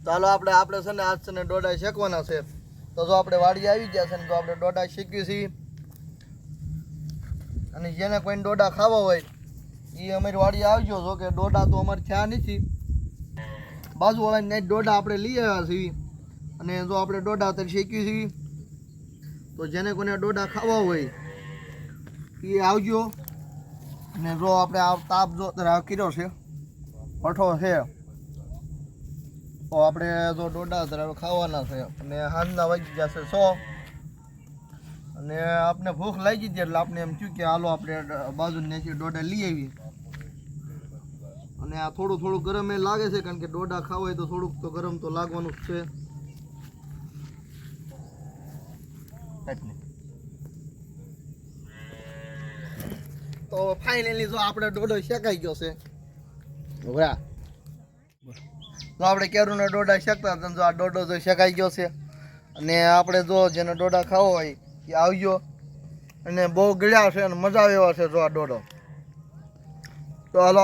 ચાલો આપણે છે ને આજ છે ને ડોડા શેકવાના છે. તો જો આપણે વાડી આવી ગયા છે ને તો આપણે ડોડા શેકીએ છીએ. અને જેને કોઈ ડોડા ખાવા હોય એ અમારી વાડી આવજો. જો કે ડોડા તો અમારે થયા નથી, બાજુવાળાને ડોડા આપણે લઈ આવ્યા છીએ. અને જો આપણે ડોડા અત્યારે શેકીએ છીએ. તો જેને કોઈને ડોડા ખાવા હોય એ આવજો. અને જો આપણે આ તાપ જો અત્યારે કર્યો છે, પઠો છે, તો આપણે જો ડોડા અત્યારે ખાવાના છે. અને સાંજના વાગી જશે 100. અને આપણે ભૂખ લાગી હતી એટલે આપણે એમ થયું કે હાલો આપણે બાજુથી ડોડા લઈ આવી. અને આ થોડું ગરમ એ લાગે છે, કારણ કે ડોડા ખાવા હોય તો થોડુંક તો ગરમ તો લાગવાનું જ છે. તો ફાઇનલી જો આપણે ડોડો શેકાઈ ગયો છે. વાહ, તો આપણે કેરુના ડોડા શેકતા હતા. જો આ ડોડો જો શેકાઈ ગયો છે. અને આપણે જો જેને ડોડા ખાવા હોય એ આવજો. અને બહુ ગળ્યા છે અને મજા આવે એવા છે જો આ ડોડો. તો હાલો.